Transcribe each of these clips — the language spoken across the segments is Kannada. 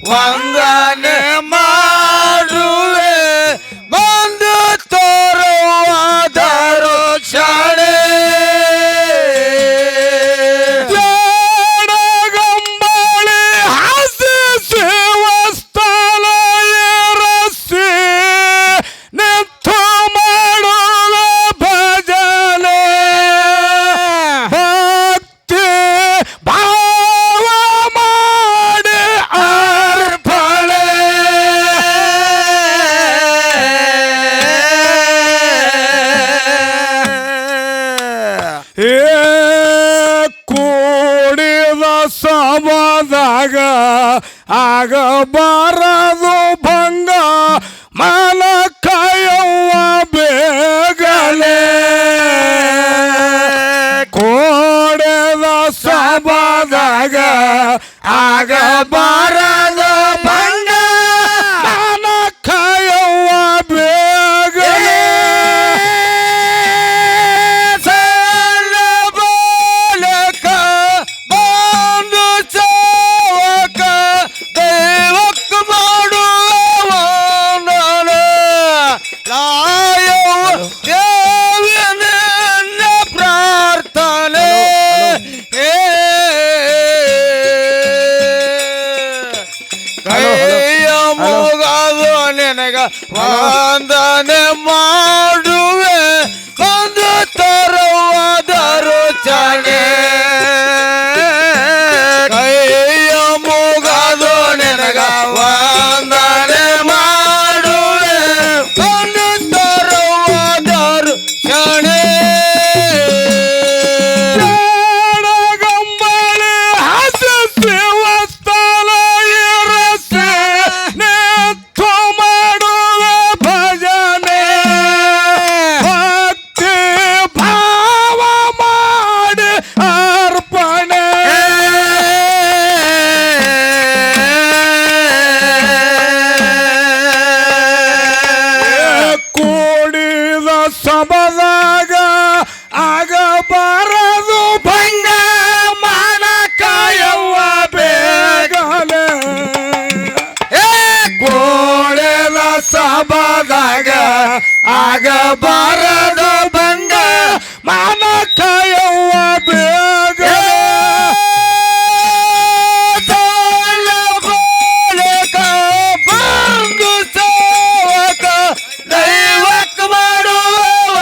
ವಂದನೆ ಮಾಡುವೆ ಬಂದು ತೋರುವಾದರು ಕ್ಷಣೆ ಗಂಬಳಿ ಹಸಿ ಶಿವಸ್ಥಾನ ಏರಸಿ ನಿಂತು ಮಾಡುವ ಭಜನೆ ಭಕ್ತಿ ಭಾವ ಮಾಡಿ ಅರ್ಪಣೆ ಏ ಕೂಡಿದ ಸಮಾದಾಗ ಆಗಬಾರದು ಭಂಗ ಮನ ಕಾಯವ್ವ ಬೇಗಲೆ ಕೂಡಿದ ಸಮಾದಾಗ ಆಗಬಾರದು ಭಂಗ ಮನ ಕಾಯವ್ವ ಬೇಗಲೆ ಬಾಲಕ ಬಂದು ಸೇವಕ ದೈವಕ್ಕೆ ಮಾಡುವ ಲಾಯವ ದೇವಿನ ಪ್ರಾರ್ಥನೆ ಕೈಯ ಮುಗದು ನಿನಗ ವಂದನೆ ಮಾಡುವೆ ಬಂದು ತರುವುದರು ಚಣೆ ಕೈಯ ಮುಗದು ನಿನಗ ವಂದನೆ ಮಾಡುವೆ ಬಂದು ತರುವುದರು ಚಣೆ ಗಂಬಳಿ ಹಸಿ ಶಿವಸ್ಥಾನ ಇರಸೆ ನಿಂತು ಮಾಡುವ ಭಜನೆ ಭಕ್ತಿ ಭಾವ ಮಾಡಿ ಅರ್ಪಣೆ ಕೂಡಿದ ಸಭದಾಗ ಆಗಬಾರದು ಭಂಗ ಮಾನ ಕಾಯವ್ವ ಬೇಗಲೆ ಕೂಡಿದ ಸಭದಾಗ ಆಗಬಾರದು ಭಂಗ ಮಾನ ಕಾಯವ್ವ ಬೇಗಲೆ ಬಾಲಕ ಬಂದು ಸೇವಕ ದೈವಕ್ಕೆ ಮಾಡುವ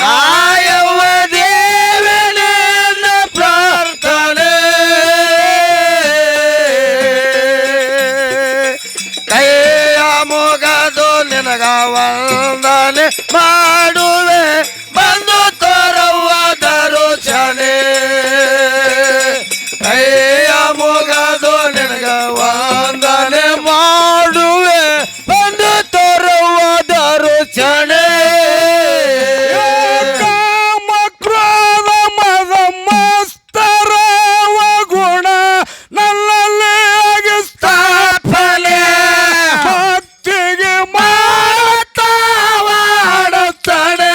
ಲಾಯವ ದೇವಿನ ಪ್ರಾರ್ಥನೆ ಕೈಯ ಮುಗದು ನಿನಗ ವಂದನೆ ಮಾಡುವೆ ಬಂದು ತೋರುವುದರು ಕ್ಷಣೆ ಕೈಯ ಮುಗದು ನಿನಗ ವಂದನೆ ಮಾಡುವೆ ಬಂದು ತೋರುವುದರು ಕ್ಷಣೆ ಕಾಮ ಕ್ರೋಧ ಮದ ಮಸ್ತರವ ಗುಣ ನನ್ನಲ್ಲಿ ಆಗಿ ಸ್ಥಾಪನೆ ಭಕ್ತಿಗೆ ಮಾಡುತ್ತಾವಾಡುತ್ತಾನೆ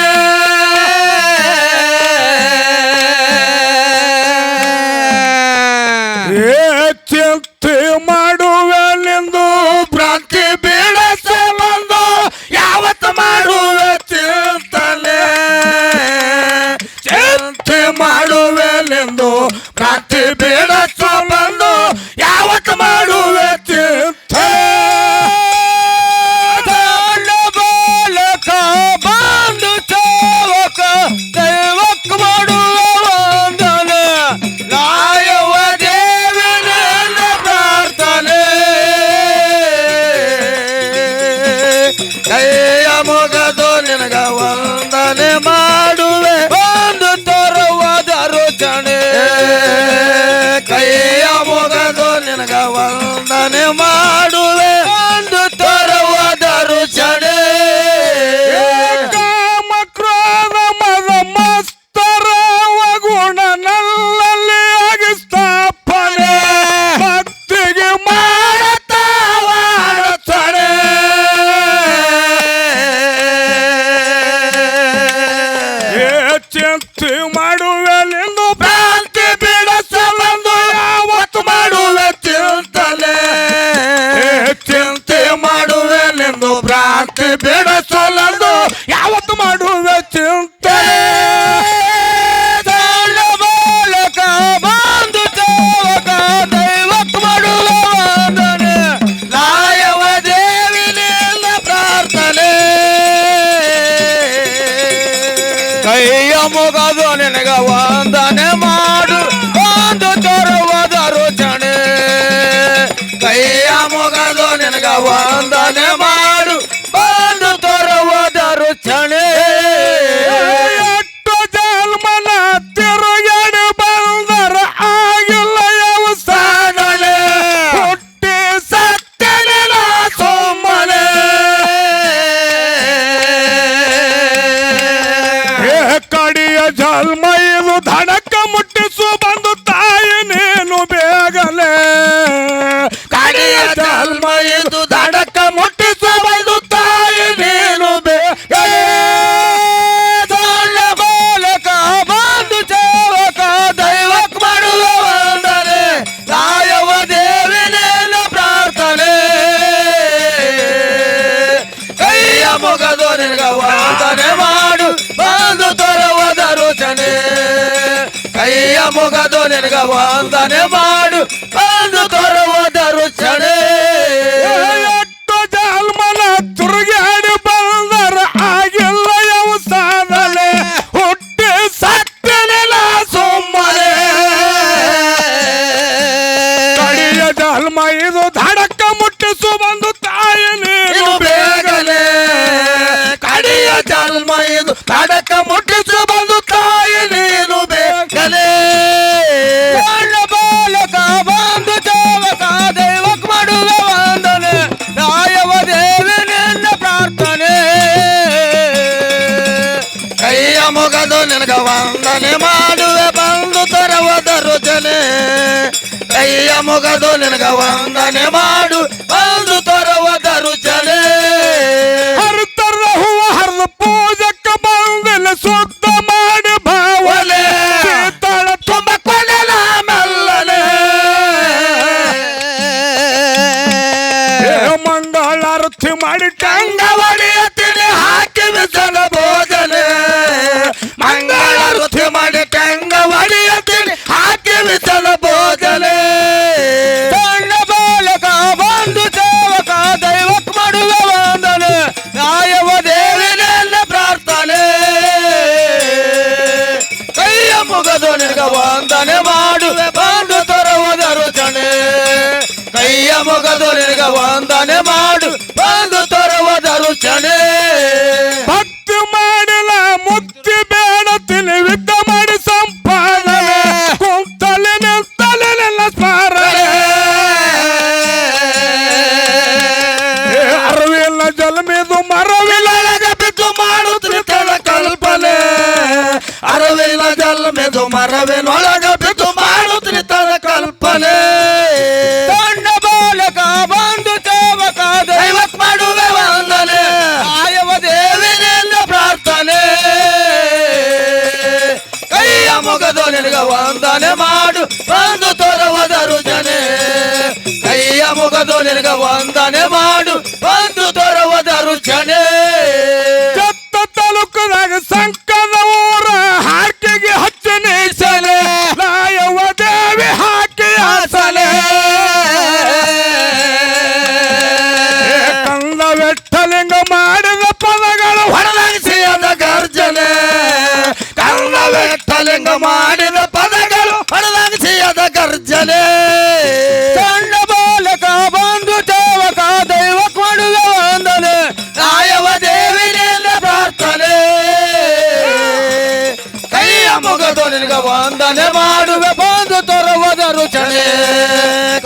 ಚಿಂತೆ ಮಾಡುವೆನೆಂದು ಭ್ರಾಂತಿ ಬೀಳಸಲಂದು ಯಾವತ್ತು ಮಾಡುವೆ ಚಿಂತನೆ ಚಿಂತೆ ಮಾಡುವೆನೆಂದು ಭ್ರಾಂತಿ ಬೀಳಸಲಂದು ಯಾವತ್ತು ಮಾಡುವೆ ಚಿಂತೆ ಬಾಲಕ ಬಂದು ಸೇವಕ ದೈವಕ್ಕೆ ಮಾಡುವ ವಂದನೆ ಲಾಯವ ದೇವಿನ ಪ್ರಾರ್ಥನೆ ಮುಗದು ನಿನಗ ವಂದನೆ ಮಾಡು ಬಂದು ತರುವುದರು ಚಣೆ ಎಷ್ಟು ಜನ್ಮನ ತಿರುಗಾಡಿ ಬಂದರ ಆಗಿಲ್ಲ ಯಾವ ಸಾಧನೆ ಹುಟ್ಟಿ ಸತ್ತಿನಿಲ್ಲ ಸುಮ್ಮನೆ ಕಡಿಯ ಜನ್ಮ ಇದು ಧಡಕ ಮುಟ್ಟಿಸು ಬಂದು ತಾಯಿ ನೀನು ಬೇಗನೆ ಕಡಿಯ ಜನ್ಮ ಇದು ತಡಕ ಮುಟ್ಟಿಸು ಬಂದು ತಾಯಿ ನೀನು ಬೇಗನೆ ಬಾಲಕ ಬಂದು ಸೇವಕ ದೈವಕ್ ಮಾಡುವ ವಂದನೆ ರಾಯವ ದೇವಿ ನಿನ್ನ ಪ್ರಾರ್ಥನೆ ಕೈಯ ಮುಗದು ನಿನಗ ವಂದನೆ ಮಾಡುವೆ ಬಂದು ತರುವುದರು ಜನೆ ಕೈಯ ಮುಗದು ನಿನಗ ವಂದನೆ ಮಾಡು ಬಂದು ತರುವುದರು ಜನೆ ಹರಿತರ ಹೂವ ಹರಿದ ಪೂಜಕ್ಕ ಬಂದಿಲ್ಲ ಶುದ್ಧ ಮಾಡಿ ಭಾವನೆ ತಳ ತುಂಬ ಕೊಡಲ ಮೆಲ್ಲನೆ ಮಂಗಳಾರತಿ ಮಾಡಿ ಅಂಗವಡಿಯ ತಿಳಿ ಹಾಕಿ ವಿಸನ ಭೋಜನೆ ಮಂಗಳಾರತಿ ಮಾಡಿ ಅಂಗವಡಿಯ ತಿಳಿ ಹಾಕಿ ವಿಸನ ಭೋಜನೆ ಸಣ್ಣ ಬಾಲಕ ಬಂದು ಸೇವಕ ದೈವಕ್ ಮಾಡುವ ವಂದನೆ ರಾಯವ ದೇವಿ ನಿನ್ನ ಪ್ರಾರ್ಥನೆ ಕೈಯ ಮುಗದು ನಿನಗ ವಂದನೆ ಮಾಡುವೆ ಬಂದು ತರುವುದರು ಚಣೆ ಕೈಯ ಮುಗದು ನಿನಗ ವಂದನೆ ಮಾಡು ಬಂದು ತರುವುದರು ಚಣೆ ಭಕ್ತಿ ಮಾಡಿಲ್ಲ ಮುಕ್ತಿ ಬೇಡ ತಿಳಿವಿದ್ದ ಮಾಡಿ ಸಂಪಾದನೆ ಕುಂತಲೆ ನಿಂತಲೆ ನಿನ್ನ ಸ್ಮರಣೆ ಅರಿವಿಲ್ಲ ಜನ್ಮಿದು ಮರವಿಲ್ಲ ಬಿದ್ದು ಮಾಡುತ್ತಿರುತ್ತದ ಕಲ್ಪನೆ ಅರವಿನ ಜಲ್ಮೆದು ಮರವಿನೊಳಗ ಬಿದ್ದು ಮಾಡುತ್ತಿರುತ್ತದ ಕಲ್ಪನೆ ಸಣ್ಣ ಬಾಲಕ ಬಂದು ಸೇವಕ ದೈವಕ್ ಮಾಡುವೆ ವಂದನೆ ಆಯವ ದೇವಿ ನಿನ್ನ ಪ್ರಾರ್ಥನೆ ಕೈಯ ಮುಗದು ನಿನಗ ವಂದನೆ ಮಾಡು ಬಂದು ತರುವುದರು ಜನೆ ಕೈಯ ಮುಗದು ನಿನಗ ವಂದನೆ ಮಾಡು ಬಂದು ತರುವುದರು ಜನೆ ಚತ್ತ ತಾಲೂಕದಾಗ ಸಂಕದ ಊರ ಹಾಕಿಗೆ ಹಚ್ಚಿ ನೀಸಲೆ ರಾಯವ ದೇವಿ ಹಾಕಿ ಆಸಲೆ ಕಂದ ವಿಠಲಿಂಗ ಮಾಡಿದ ಪದಗಳು ಹೊರಲಂಗಿಸಿಯದ ಗರ್ಜನೆ ಕರ್ಣ ವಿಠಲಿಂಗ ಮಾಡಿದ ಪದಗಳು ಹೊರಲಂಗಿಸಿಯದ ಗರ್ಜನೆ ಸಣ್ಣ ಬಾಲಕ ಬಂದು ಸೇವಕ ದೈವಕ್ ಮಾಡುವ ವಂದನೆ ರಾಯವ ದೇವಿ ನಿನ್ನ ಪ್ರಾರ್ಥನೆ ಕೈಯ ಮುಗದು ನಿನಗ ವಂದನೆ ಮಾಡುವೆ ಬಂದು ತರುವುದರು ಚಣೆ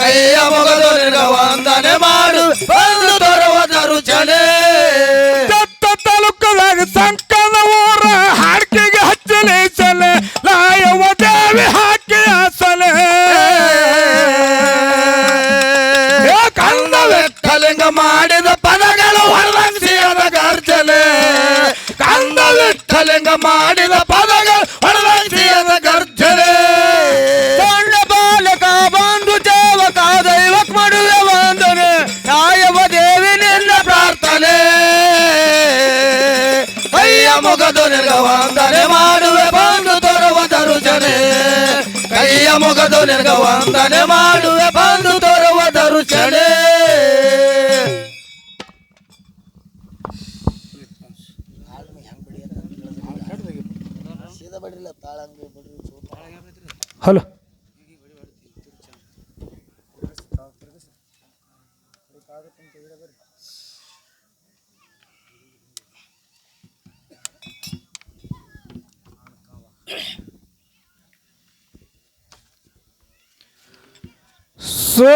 ಕೈಯ ಮುಗದು ನಿನಗ ವಂದನೆ ಮಾಡು ಬಂದು ತರುವುದರು ಚಣೆ ಚತ್ತ ತಾಲೂಕದಾಗ ಸಂಕದ ಊರ ಹಾಕಿಗೆ ಹಚ್ಚಿ ನೀಸಲೆ ರಾಯವ ದೇವಿ ಹಾಕಿ ಆಸಲೆ ಕಂದ ವಿಠಲಿಂಗ ಮಾಡಿದ ಪದಗಳು ಹೊರಲಂಗಿಸಿಯದ ಗರ್ಜನೆ ಕಂದ ವಿಠಲಿಂಗ ಮಾಡಿದ ಪದಗಳು ಹೊರಲಂಗಿಸಿಯದ ಗರ್ಜನೆ ಸಣ್ಣ ಬಾಲಕ ಬಂದು ಸೇವಕ ದೈವಕ್ ಮಾಡುವೆ ವಂದನೆ ರಾಯವ ದೇವಿ ನಿನ್ನ ಪ್ರಾರ್ಥನೆ ಕೈಯ ಮುಗದು ನಿನಗ ವಂದನೆ ಮಾಡುವೆ ಬಂದು ತರುವುದರು ಜನೆ ಕೈಯ ಮುಗದು ನಿನಗ ವಂದನೆ ಮಾಡುವೆ ಬಂದು ತರುವುದರು ಚಣೆ ಹಲೋ ಸೊ